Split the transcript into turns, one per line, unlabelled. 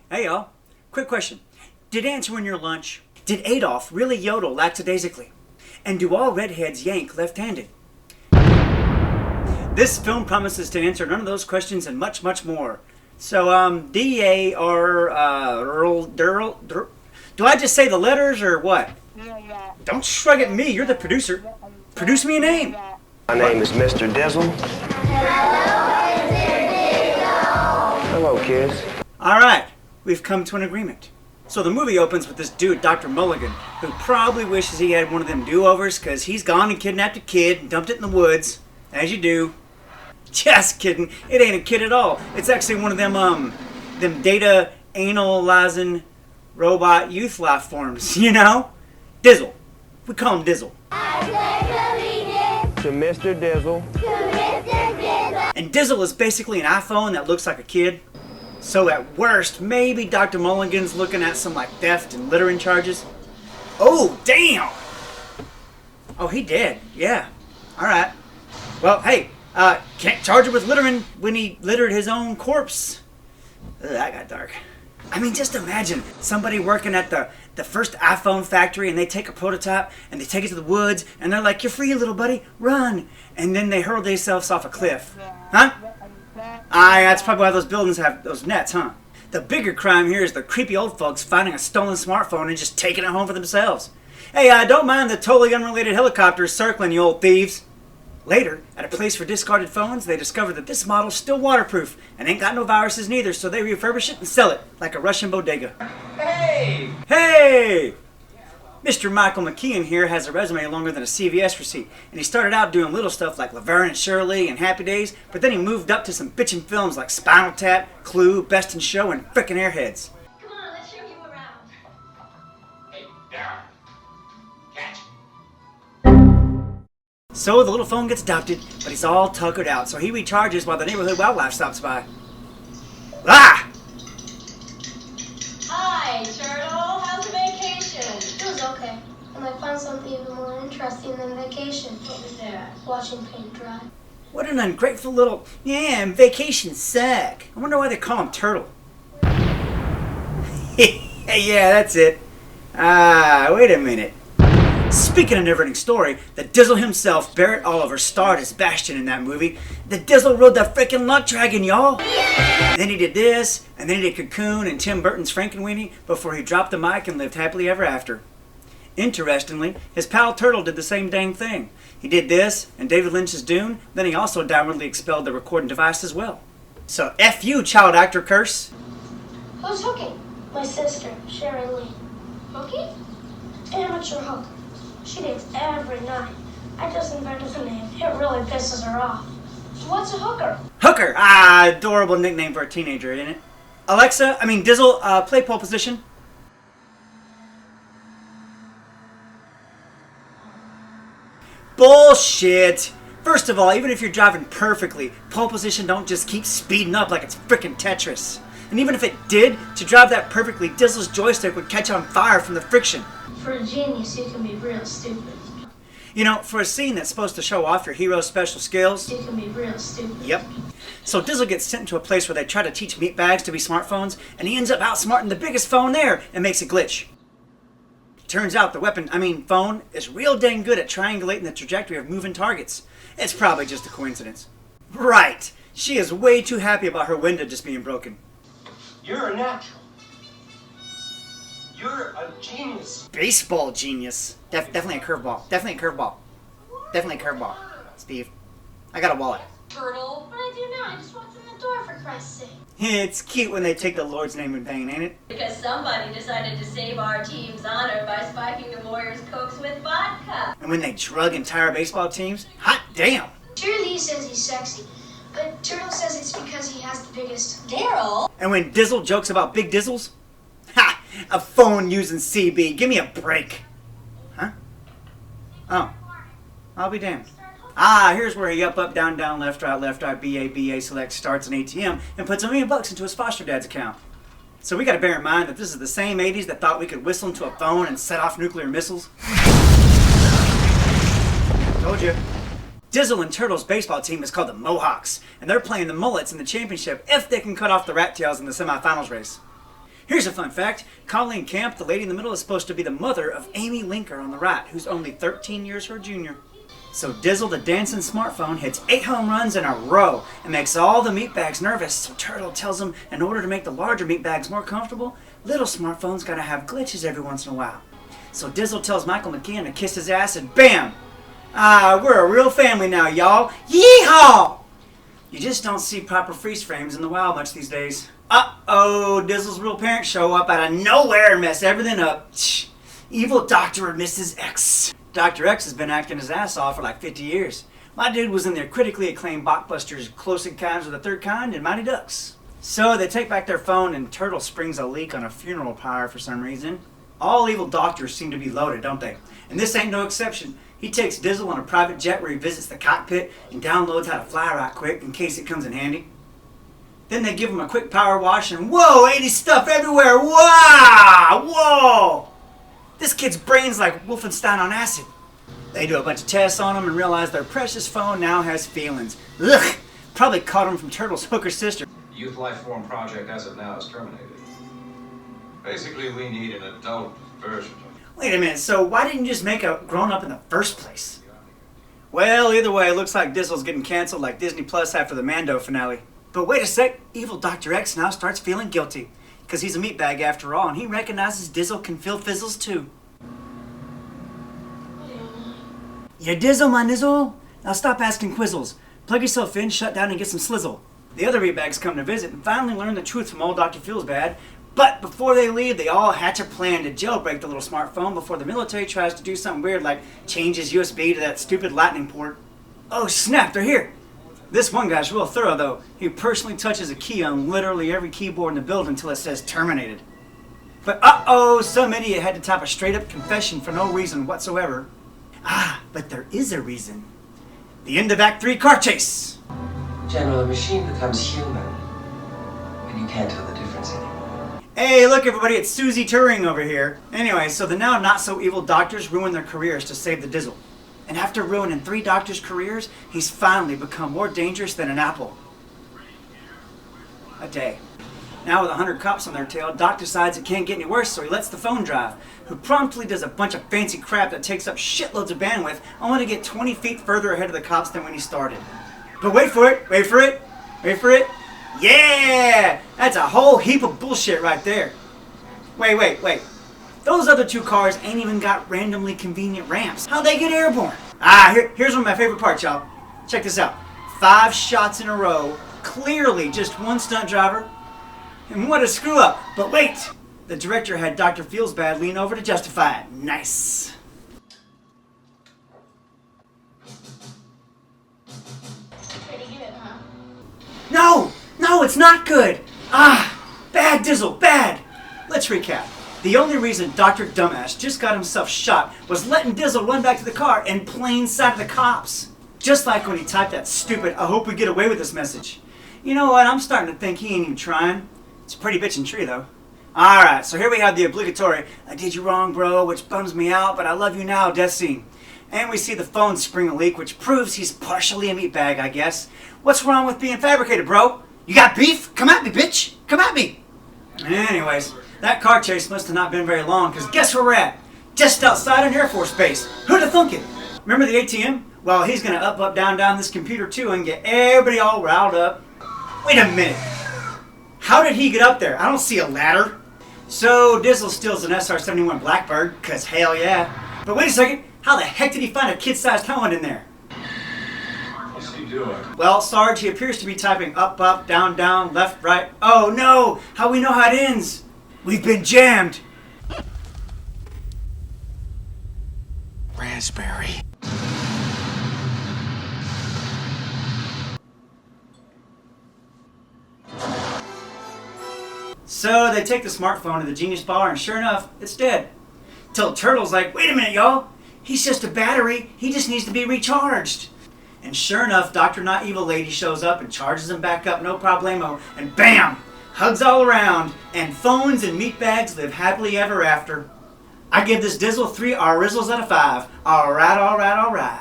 Hey y'all, quick question. Did ants ruin your lunch? Did Adolf really yodel lackadaisically? And do all redheads yank left-handed? This film promises to answer none of those questions and much, much more. So, D.A.R.L. Do I just say the letters or what? Don't shrug at me, you're the producer. Produce me a name.
My name is Mr. D.A.R.Y.L. Hello, kids.
Alright, we've come to an agreement. So the movie opens with this dude, Dr. Mulligan, who probably wishes he had one of them do-overs because he's gone and kidnapped a kid and dumped it in the woods, as you do. Just kidding, it ain't a kid at all. It's actually one of them data analyzing robot youth life forms, you know? Dizzle. We call him Dizzle.
To Mr. Dizzle.
And Dizzle is basically an iPhone that looks like a kid. So at worst, maybe Dr. Mulligan's looking at some like theft and littering charges. Oh, damn! Oh, he did. Yeah. Alright. Well, hey, can't charge him with littering when he littered his own corpse. Ugh, that got dark. I mean, just imagine somebody working at the first iPhone factory and they take a prototype and they take it to the woods and they're like, "You're free, little buddy, run!" And then they hurl themselves off a cliff. Huh? That's probably why those buildings have those nets, huh? The bigger crime here is the creepy old folks finding a stolen smartphone and just taking it home for themselves. Hey, don't mind the totally unrelated helicopters circling, you old thieves. Later, at a place for discarded phones, they discover that this model's still waterproof and ain't got no viruses neither, so they refurbish it and sell it like a Russian bodega.
Hey!
Hey! Mr. Michael McKeon here has a resume longer than a CVS receipt, and he started out doing little stuff like Laverne and Shirley and Happy Days, but then he moved up to some bitchin' films like Spinal Tap, Clue, Best in Show, and frickin' Airheads.
Come on, let's show you around.
Hey, Darren. Catch.
So the little phone gets adopted, but he's all tuckered out, so he recharges while the neighborhood wildlife stops by. Ah!
Hi, Turtle. How's the vacation?
It was okay. And I found something even more interesting than vacation.
What was that?
Watching paint dry.
What an ungrateful little... Yeah, vacations suck. I wonder why they call him Turtle. Yeah, that's it. Wait a minute. Speaking of never-ending story, the Dizzle himself, Barrett Oliver, starred as Bastion in that movie. The Dizzle rode the frickin' luck dragon, y'all! Then he did this, and then he did Cocoon and Tim Burton's Frankenweenie before he dropped the mic and lived happily ever after. Interestingly, his pal Turtle did the same dang thing. He did this, and David Lynch's Dune, then he also downwardly expelled the recording device as well. So F you, child actor curse!
Who's hooking? My sister, Sherry Lee.
Hooky?
Amateur hooker. She dates every night. I just invented the name. It really pisses her off. What's a hooker?
Hooker! Adorable nickname for a teenager, isn't it? Dizzle, play pole position. Bullshit! First of all, even if you're driving perfectly, pole position don't just keep speeding up like it's frickin' Tetris. And even if it did, to drive that perfectly, Dizzle's joystick would catch on fire from the friction.
For a genius, you can be real stupid.
You know, for a scene that's supposed to show off your hero's special skills.
You can be real stupid.
Yep. So Dizzle gets sent to a place where they try to teach meatbags to be smartphones, and he ends up outsmarting the biggest phone there and makes it glitch. Turns out the phone, is real dang good at triangulating the trajectory of moving targets. It's probably just a coincidence. Right. She is way too happy about her window just being broken.
You're a natural. You're a genius.
Baseball genius. Definitely a curveball. Definitely a curveball. Definitely a curveball. Steve, I got a wallet.
Turtle.
What I do now? I just walked in the door, for Christ's sake.
It's cute when they take the Lord's name in vain, ain't it?
Because somebody decided to save our team's honor by spiking the Warriors' Cokes with vodka.
And when they drug entire baseball teams, hot damn!
Shirley says he's sexy, but Turtle says it's because he has the biggest.
D.A.R.Y.L.
And when Dizzle jokes about big Dizzles, ha! A phone using CB, give me a break. Huh? Oh. I'll be damned. Here's where he up, down, left, right, BA, select, starts an ATM, and puts $1 million into his foster dad's account. So we gotta bear in mind that this is the same 80s that thought we could whistle into a phone and set off nuclear missiles. Told you. Dizzle and Turtle's baseball team is called the Mohawks, and they're playing the Mullets in the championship if they can cut off the Rat Tails in the semifinals race. Here's a fun fact. Colleen Camp, the lady in the middle, is supposed to be the mother of Amy Linker on the right, who's only 13 years her junior. So Dizzle, the dancing smartphone, hits 8 home runs in a row and makes all the meatbags nervous. So Turtle tells him in order to make the larger meatbags more comfortable, little smartphones gotta have glitches every once in a while. So Dizzle tells Michael McKean to kiss his ass and bam! We're a real family now, y'all. Yeehaw! You just don't see proper freeze frames in the wild much these days. Uh-oh, Dizzle's real parents show up out of nowhere and mess everything up. Evil Dr. and Mrs. X. Dr. X has been acting his ass off for like 50 years. My dude was in their critically acclaimed blockbusters Close Encounters of the Third Kind and Mighty Ducks. So they take back their phone and Turtle springs a leak on a funeral pyre for some reason. All evil doctors seem to be loaded, don't they? And this ain't no exception. He takes Dizzle on a private jet where he visits the cockpit and downloads how to fly right quick in case it comes in handy. Then they give him a quick power wash and whoa, 80 stuff everywhere. Wow! Whoa! This kid's brain's like Wolfenstein on acid. They do a bunch of tests on him and realize their precious phone now has feelings. Ugh! Probably caught him from Turtle's hooker sister.
Youth Life Form project as of now is terminated. Basically, we need an adult version of it.
Wait a minute, so why didn't you just make a grown-up in the first place? Well, either way, it looks like Dizzle's getting canceled like Disney Plus after the Mando finale. But wait a sec, evil Dr. X now starts feeling guilty. Because he's a meatbag after all, and he recognizes Dizzle can feel fizzles too. You Dizzle, my nizzle? Now stop asking quizzles. Plug yourself in, shut down, and get some slizzle. The other meatbags come to visit and finally learn the truth from old Dr. Feelsbad. But before they leave, they all hatch a plan to jailbreak the little smartphone before the military tries to do something weird like change his USB to that stupid lightning port. Oh snap, they're here! This one guy's real thorough though. He personally touches a key on literally every keyboard in the building until it says terminated. But uh-oh, some idiot had to type a straight up confession for no reason whatsoever. But there is a reason. The end of Act 3 car chase!
General, a machine becomes human when you can't tell the difference anymore.
Hey, look everybody, it's Susie Turing over here. Anyway, so the now not so evil doctors ruin their careers to save the Dizzle. And after ruining 3 doctors' careers, he's finally become more dangerous than an apple a day. Now with 100 cops on their tail, Doc decides it can't get any worse, so he lets the phone drive, who promptly does a bunch of fancy crap that takes up shitloads of bandwidth, only to get 20 feet further ahead of the cops than when he started. But wait for it, wait for it, wait for it. Yeah! That's a whole heap of bullshit right there. Wait. Those other 2 cars ain't even got randomly convenient ramps. How'd they get airborne? Here's one of my favorite parts, y'all. Check this out. 5 shots in a row. Clearly just one stunt driver. And what a screw up. But wait! The director had Dr. Feelsbad lean over to justify it. Nice.
Pretty good, huh?
No, it's not good. Bad Dizzle, bad. Let's recap. The only reason Dr. Dumbass just got himself shot was letting Dizzle run back to the car in plain sight of the cops. Just like when he typed that stupid, "I hope we get away with this" message. You know what, I'm starting to think he ain't even trying. It's a pretty bitchin' tree though. Alright, so here we have the obligatory, "I did you wrong bro, which bums me out, but I love you now" death scene. And we see the phone spring a leak, which proves he's partially a meatbag, I guess. What's wrong with being fabricated, bro? You got beef? Come at me, bitch! Come at me! Anyways, that car chase must have not been very long, because guess where we're at? Just outside an Air Force base. Who'd have thunk it? Remember the ATM? Well, he's gonna up, down this computer too and get everybody all riled up. Wait a minute. How did he get up there? I don't see a ladder. So Dizzle steals an SR-71 Blackbird, cause hell yeah. But wait a second, how the heck did he find a kid-sized helmet in there?
What's he doing?
Well, Sarge, he appears to be typing up, down, left, right. Oh no! How we know how it ends? We've been jammed!
Raspberry.
So they take the smartphone to the Genius Bar and sure enough, it's dead. Till Turtle's like, "Wait a minute, y'all! He's just a battery. He just needs to be recharged." And sure enough, Dr. Not Evil Lady shows up and charges him back up, no problemo, and BAM! Hugs all around, and phones and meatbags live happily ever after. I give this Dizzle 3 R-Rizzles out of 5. Alright.